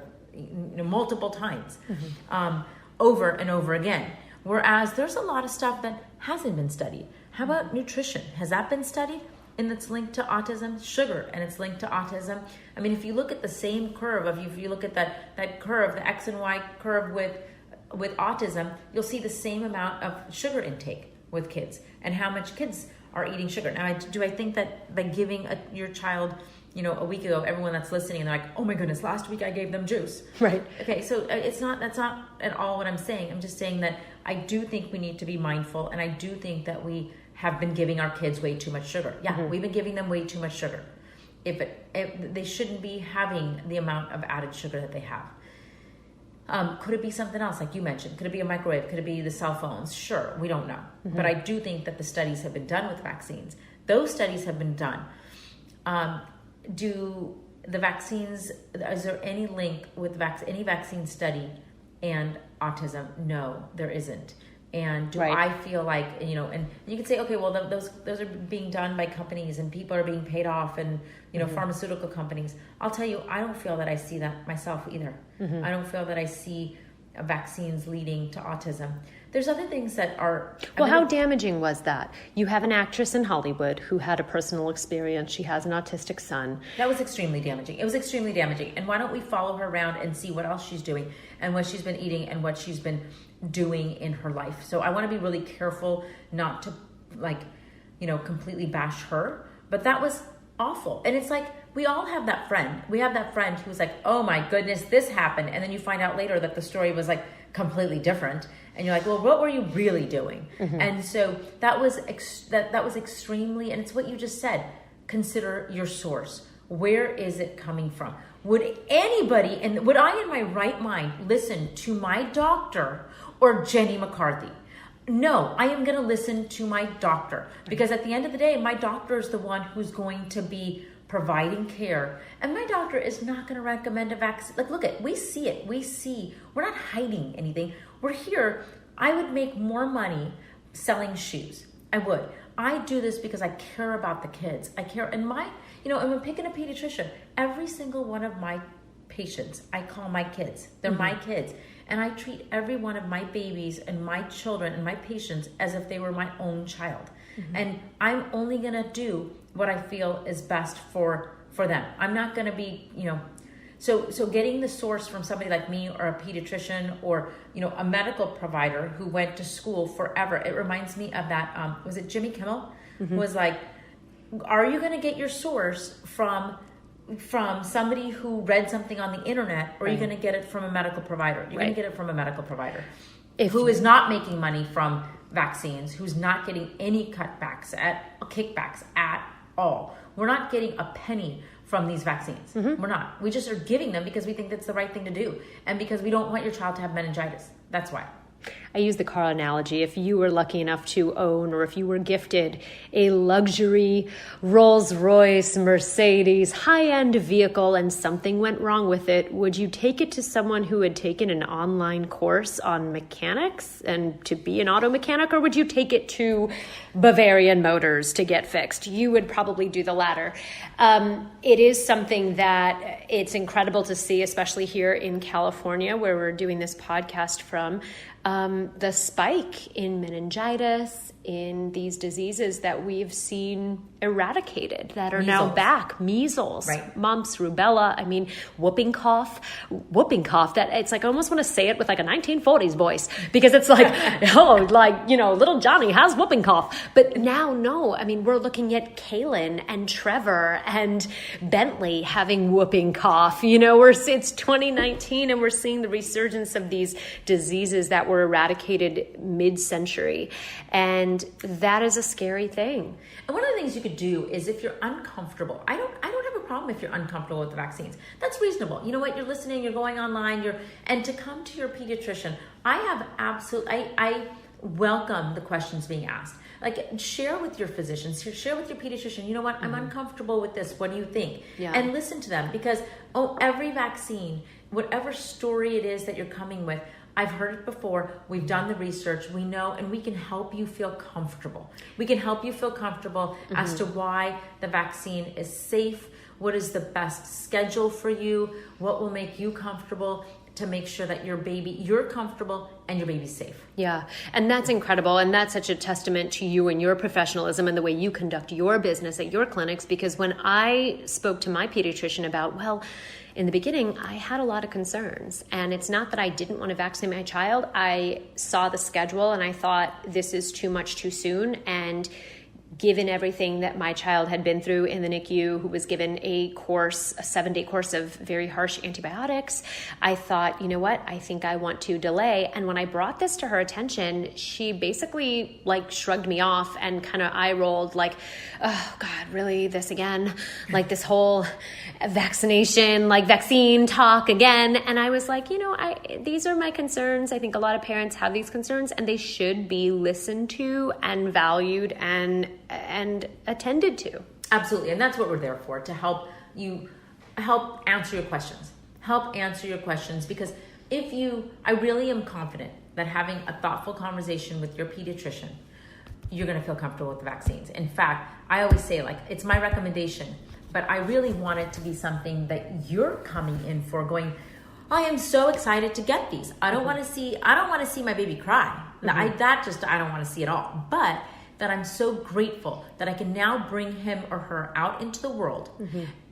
multiple times, mm-hmm. Over and over again. Whereas there's a lot of stuff that hasn't been studied. How about nutrition? Has that been studied? And it's linked to autism. Sugar, and it's linked to autism. I mean, if you look at the same curve, if you look at that curve, the X and Y curve with autism, you'll see the same amount of sugar intake with kids and how much kids are eating sugar. Now, do I think that by giving your child, a week ago, everyone that's listening, and they're like, oh my goodness, last week I gave them juice. Right. Okay, so that's not at all what I'm saying. I'm just saying that I do think we need to be mindful, and I do think that we have been giving our kids way too much sugar. Yeah, mm-hmm. We've been giving them way too much sugar. If they shouldn't be having the amount of added sugar that they have. Could it be something else, like you mentioned? Could it be a microwave? Could it be the cell phones? Sure, we don't know. Mm-hmm. But I do think that the studies have been done with vaccines. Those studies have been done. Do the vaccines, is there any link with any vaccine study and autism? No, there isn't. And do right. I feel like, and you can say, okay, well, those are being done by companies and people are being paid off and, mm-hmm. pharmaceutical companies. I'll tell you, I don't feel that I see that myself either. Mm-hmm. I don't feel that I see vaccines leading to autism. There's other things that are... Well, how damaging was that? You have an actress in Hollywood who had a personal experience. She has an autistic son. That was extremely damaging. It was extremely damaging. And why don't we follow her around and see what else she's doing and what she's been eating and what she's been doing in her life. So I want to be really careful not to completely bash her. But that was awful. And it's like, we all have that friend. We have that friend who's like, oh my goodness, this happened. And then you find out later that the story was like completely different. And you're like, well, what were you really doing? Mm-hmm. And so that was that was extremely, and it's what you just said, consider your source. Where is it coming from? Would I in my right mind listen to my doctor or Jenny McCarthy? No, I am going to listen to my doctor, because at the end of the day, my doctor is the one who's going to be providing care. And my doctor is not going to recommend a vaccine. Like, look we see it. We're not hiding anything. We're here. I would make more money selling shoes. I would. I do this because I care about the kids. I care. And and when picking a pediatrician, every single one of my patients, I call my kids. They're my kids. And I treat every one of my babies and my children and my patients as if they were my own child. Mm-hmm. And I'm only going to do what I feel is best for them. I'm not going to be, so getting the source from somebody like me or a pediatrician or, a medical provider who went to school forever. It reminds me of that, was it Jimmy Kimmel? Mm-hmm. Was like, are you going to get your source from somebody who read something on the internet, or are you going to get it from a medical provider? You're going to get it from a medical provider who is not making money from vaccines, who's not getting any kickbacks at all. We're not getting a penny from these vaccines. Mm-hmm. We're not. We just are giving them because we think that's the right thing to do, and because we don't want your child to have meningitis. That's why. I use the car analogy. If you were lucky enough to own, or if you were gifted a luxury Rolls-Royce, Mercedes, high-end vehicle, and something went wrong with it, would you take it to someone who had taken an online course on mechanics and to be an auto mechanic, or would you take it to Bavarian Motors to get fixed? You would probably do the latter. It is something that it's incredible to see, especially here in California, where we're doing this podcast from. The spike in meningitis, in these diseases that we've seen eradicated, that are now back. Measles, right. Mumps, rubella, whooping cough, that it's like, I almost want to say it with like a 1940s voice, because it's like, little Johnny has whooping cough. But now, no, we're looking at Kaylin and Trevor and Bentley having whooping cough. It's 2019 and we're seeing the resurgence of these diseases that were eradicated mid-century. And that is a scary thing. And one of the things you could do is, if you're uncomfortable, I don't have a problem if you're uncomfortable with the vaccines. That's reasonable. You know what? You're listening, you're going online, and to come to your pediatrician, I welcome the questions being asked. Like, share with your physicians, share with your pediatrician, you know what, I'm uncomfortable with this, what do you think? Yeah. And listen to them, because every vaccine, whatever story it is that you're coming with, I've heard it before. We've done the research. We know, and we can help you feel comfortable. We can help you feel comfortable as to why the vaccine is safe, what is the best schedule for you, what will make you comfortable, to make sure that you're comfortable and your baby's safe. Yeah. And that's incredible. And that's such a testament to you and your professionalism and the way you conduct your business at your clinics. Because when I spoke to my pediatrician about, in the beginning, I had a lot of concerns, and it's not that I didn't want to vaccinate my child. I saw the schedule and I thought, this is too much too soon. And given everything that my child had been through in the NICU, who was given a 7-day course of very harsh antibiotics, I thought, you know what, I think I want to delay. And when I brought this to her attention, she basically shrugged me off and kind of eye rolled, like, oh God, really, this again? Like this whole vaccine talk again. And I was like, these are my concerns. I think a lot of parents have these concerns, and they should be listened to and valued and attended to. Absolutely. And that's what we're there for, to help answer your questions. Because I really am confident that having a thoughtful conversation with your pediatrician, you're going to feel comfortable with the vaccines. In fact, I always say, it's my recommendation, but I really want it to be something that you're coming in for, going, I am so excited to get these. I don't want to see my baby cry. I don't want to see at all. But that I'm so grateful that I can now bring him or her out into the world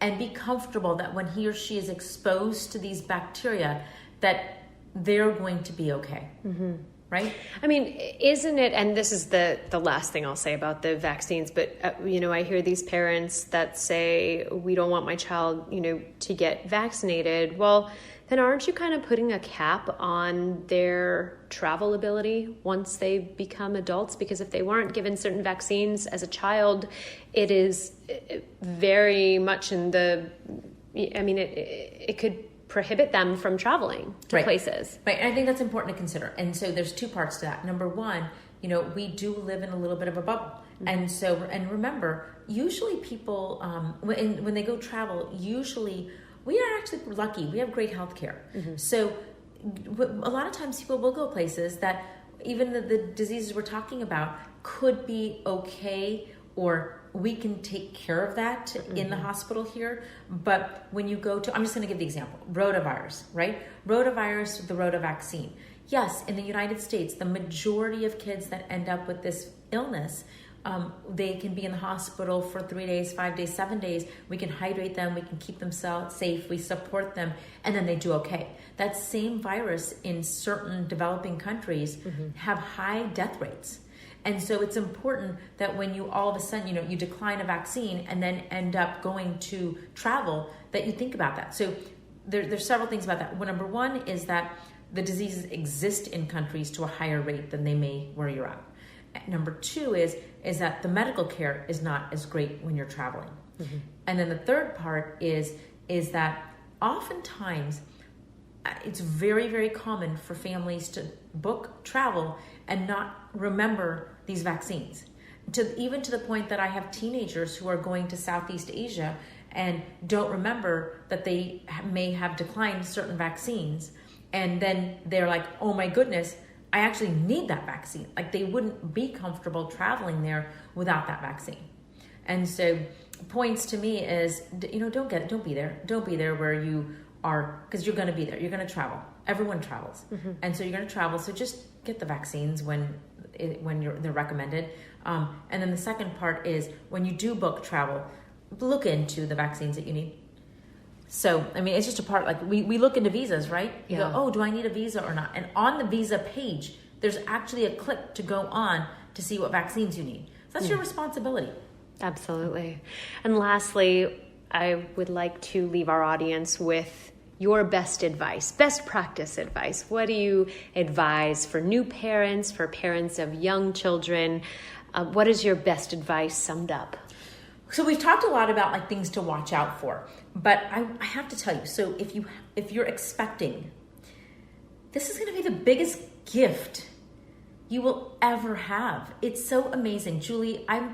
and be comfortable that when he or she is exposed to these bacteria, that they're going to be okay. Right? I mean, isn't it, and this is the last thing I'll say about the vaccines, but, I hear these parents that say, we don't want my child, to get vaccinated. Well, then aren't you kind of putting a cap on their travel ability once they become adults? Because if they weren't given certain vaccines as a child, it is very much it could prohibit them from traveling to places. Right. And I think that's important to consider. And so there's two parts to that. Number one, we do live in a little bit of a bubble. And so, and remember, usually people, when they go travel, usually we are actually lucky. We have great health care. So a lot of times people will go places that even the diseases we're talking about could be okay, or we can take care of that in the hospital here. But when you go to, I'm just going to give the example, rotavirus, right? Rotavirus, the rota vaccine. Yes, in the United States, the majority of kids that end up with this illness, they can be in the hospital for 3 days, 5 days, 7 days. We can hydrate them. We can keep them safe. We support them, and then they do okay. That same virus in certain developing countries have high death rates. And so it's important that when you all of a sudden, you decline a vaccine and then end up going to travel, that you think about that. So there's several things about that. Well, number one is that the diseases exist in countries to a higher rate than they may where you're at. Number two is that the medical care is not as great when you're traveling. And then the third part is that oftentimes it's very, very common for families to book travel and not remember these vaccines. Even to the point that I have teenagers who are going to Southeast Asia and don't remember that they may have declined certain vaccines. And then they're like, oh my goodness, I actually need that vaccine. Like they wouldn't be comfortable traveling there without that vaccine. And so points to me is, don't get it. Don't be there. Don't be there where you are, because you're going to be there. You're going to travel. Everyone travels. And so you're going to travel. So just get the vaccines when they're recommended. And then the second part is when you do book travel, look into the vaccines that you need. So, it's just a part, like we look into visas, right? You go, oh, do I need a visa or not? And on the visa page, there's actually a click to go on to see what vaccines you need. So that's your responsibility. Absolutely. And lastly, I would like to leave our audience with your best advice, best practice advice. What do you advise for new parents, for parents of young children? What is your best advice summed up? So we've talked a lot about like things to watch out for, but I have to tell you, so if you're expecting, this is going to be the biggest gift you will ever have. It's so amazing. Julie, I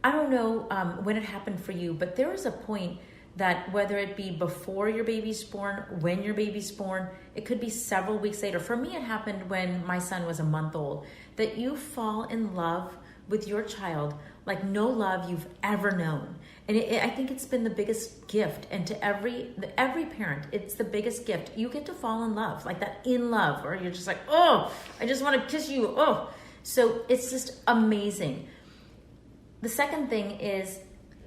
don't know when it happened for you, but there is a point that whether it be before your baby's born, when your baby's born, it could be several weeks later. For me, it happened when my son was a month old, that you fall in love with your child like no love you've ever known. And I think it's been the biggest gift. And to every parent, it's the biggest gift. You get to fall in love, like that in love, or you're just like, oh, I just want to kiss you. Oh, so it's just amazing. The second thing is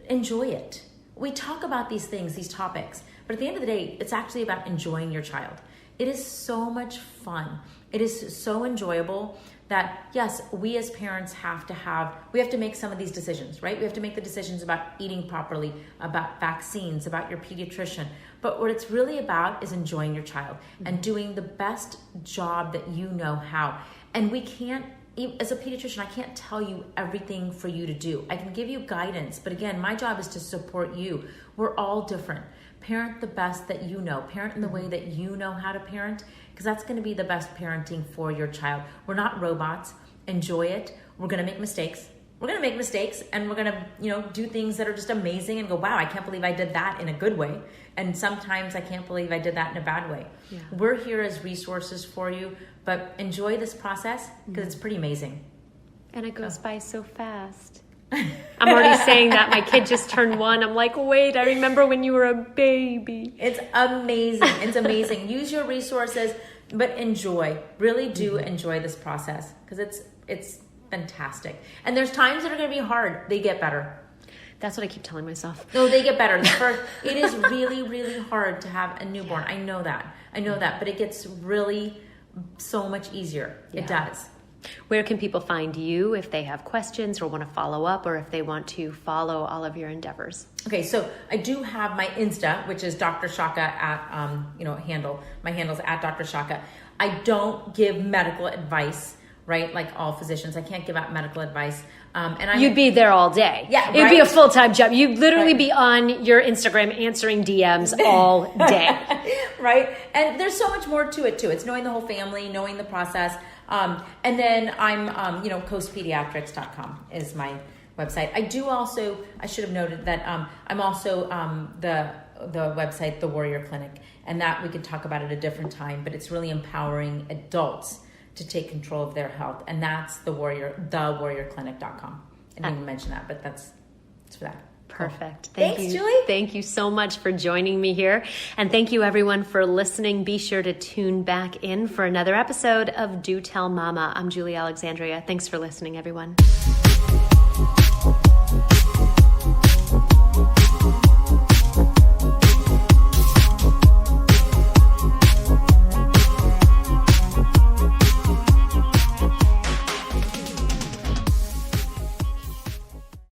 enjoy it. We talk about these things, these topics, but at the end of the day, it's actually about enjoying your child. It is so much fun. It is so enjoyable that, yes, we as parents have to make some of these decisions, right? We have to make the decisions about eating properly, about vaccines, about your pediatrician. But what it's really about is enjoying your child and doing the best job that you know how. And we can't, as a pediatrician, I can't tell you everything for you to do. I can give you guidance, but again, my job is to support you. We're all different. Parent the best that you know. Parent in the way that you know how to parent, because that's going to be the best parenting for your child. We're not robots. Enjoy it. We're going to make mistakes. We're going to make mistakes, and we're going to, do things that are just amazing and go, wow, I can't believe I did that in a good way. And sometimes I can't believe I did that in a bad way. Yeah. We're here as resources for you, but enjoy this process because it's pretty amazing. And it goes by so fast. I'm already saying that. My kid just turned 1. I'm like, wait, I remember when you were a baby. It's amazing. It's amazing. Use your resources. but really do enjoy this process, because it's fantastic. And there's times that are going to be hard. They get better. That's what I keep telling myself. No, they get better. It is really, really hard to have a newborn. I know that, but it gets really so much easier. Yeah. It does. Where can people find you if they have questions or want to follow up, or if they want to follow all of your endeavors? Okay, so I do have my Insta, which is Dr. Shaka at, handle. My handle's at Dr. Shaka. I don't give medical advice, right? Like all physicians, I can't give out medical advice. You'd be there all day. Yeah, It'd be a full-time job. You'd literally be on your Instagram answering DMs all day. Right? And there's so much more to it too. It's knowing the whole family, knowing the process. And then I'm, coastpediatrics.com is my website. I should have noted that I'm also the website, The Warrior Clinic, and that we could talk about at a different time, but it's really empowering adults to take control of their health, and that's thewarriorclinic.com. I didn't even mention that, but it's for that. Perfect. Thanks, Julie. Thank you so much for joining me here. And thank you everyone for listening. Be sure to tune back in for another episode of Do Tell Mama. I'm Julie Alexandria. Thanks for listening, everyone.